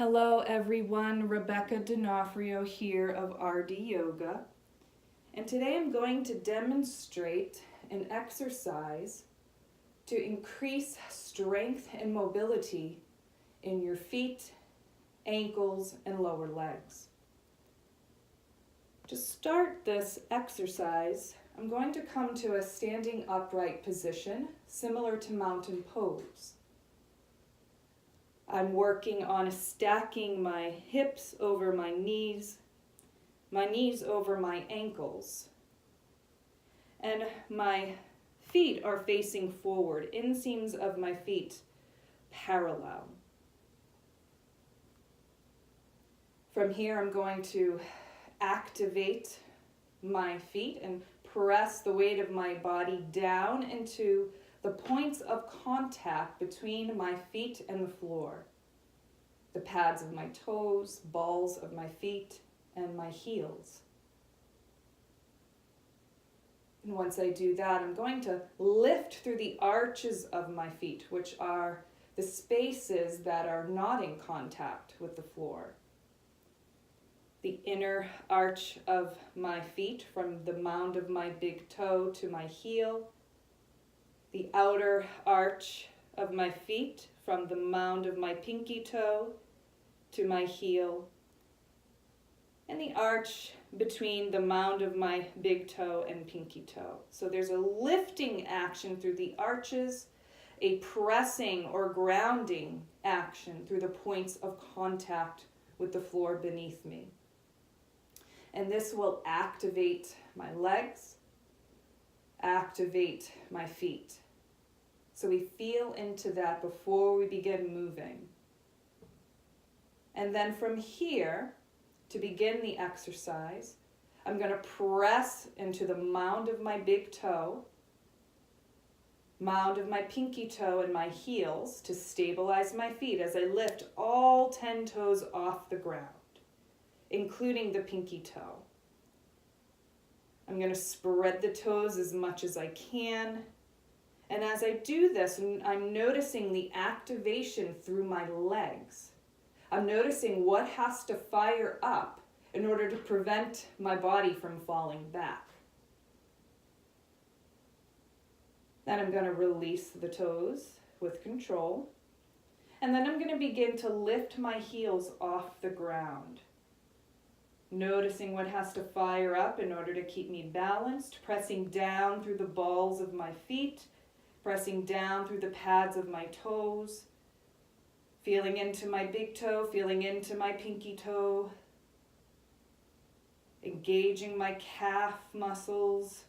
Hello everyone, Rebecca D'Onofrio here of RDYoga, and today I'm going to demonstrate an exercise to increase strength and mobility in your feet, ankles, and lower legs. To start this exercise, I'm going to come to a standing upright position similar to mountain pose. I'm working on stacking my hips over my knees over my ankles. And my feet are facing forward, inseams of my feet parallel. From here, I'm going to activate my feet and press the weight of my body down into the points of contact between my feet and the floor, the pads of my toes, balls of my feet, and my heels. And once I do that, I'm going to lift through the arches of my feet, which are the spaces that are not in contact with the floor. The inner arch of my feet from the mound of my big toe to my heel, the outer arch of my feet from the mound of my pinky toe to my heel, and the arch between the mound of my big toe and pinky toe. So there's a lifting action through the arches, a pressing or grounding action through the points of contact with the floor beneath me. And this will activate my legs, activate my feet. So we feel into that before we begin moving. And then from here, to begin the exercise, I'm going to press into the mound of my big toe, mound of my pinky toe, and my heels to stabilize my feet as I lift all 10 toes off the ground, including the pinky toe. I'm going to spread the toes as much as I can. And as I do this, I'm noticing the activation through my legs. I'm noticing what has to fire up in order to prevent my body from falling back. Then I'm going to release the toes with control. And then I'm going to begin to lift my heels off the ground. Noticing what has to fire up in order to keep me balanced, pressing down through the balls of my feet, pressing down through the pads of my toes, feeling into my big toe, feeling into my pinky toe, engaging my calf muscles,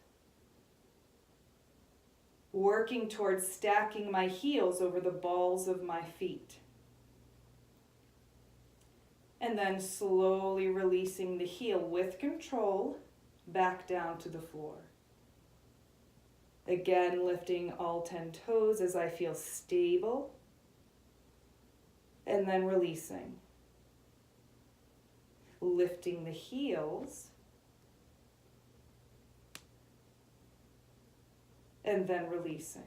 working towards stacking my heels over the balls of my feet. And then slowly releasing the heel with control back down to the floor. Again, lifting all 10 toes as I feel stable. And then releasing. Lifting the heels. And then releasing.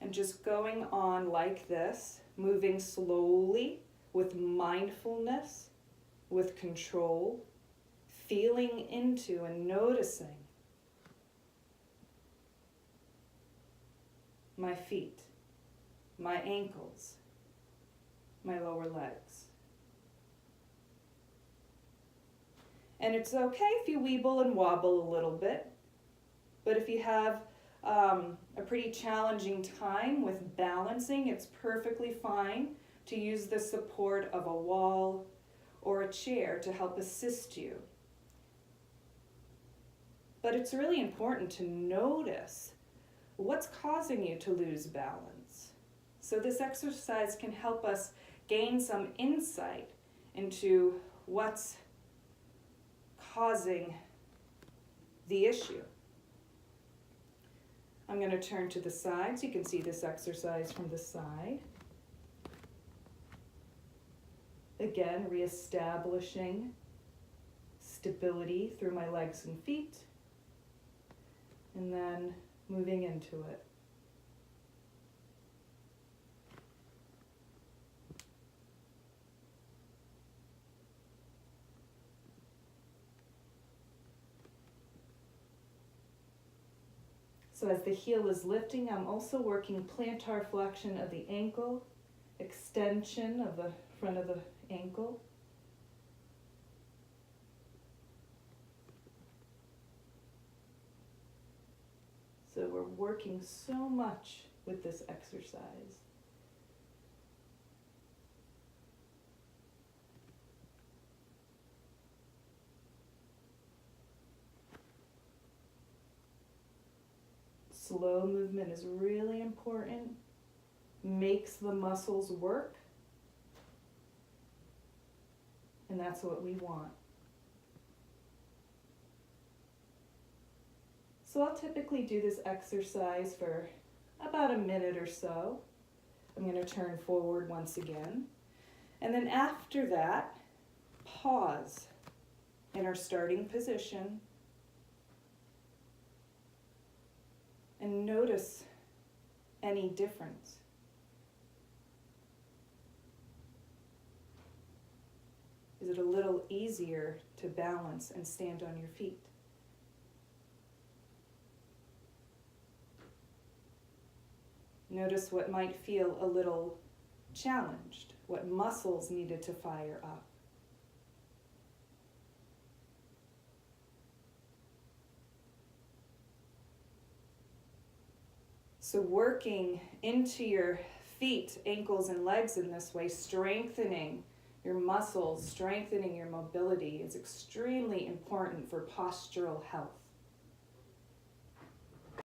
And just going on like this, moving slowly with mindfulness, with control, feeling into and noticing my feet, my ankles, my lower legs. And it's okay if you weeble and wobble a little bit, but if you have a pretty challenging time with balancing, it's perfectly fine to use the support of a wall or a chair to help assist you. But it's really important to notice what's causing you to lose balance. So this exercise can help us gain some insight into what's causing the issue. I'm going to turn to the side so you can see this exercise from the side. Again, reestablishing stability through my legs and feet, and then moving into it. So as the heel is lifting, I'm also working plantar flexion of the ankle, extension of the front of the ankle. So we're working so much with this exercise. Slow movement is really important, makes the muscles work, and that's what we want. So I'll typically do this exercise for about a minute or so. I'm going to turn forward once again. And then after that, pause in our starting position and notice any difference. Is it a little easier to balance and stand on your feet? Notice what might feel a little challenged, what muscles needed to fire up. So working into your feet, ankles, and legs in this way, strengthening your muscles, strengthening your mobility is extremely important for postural health.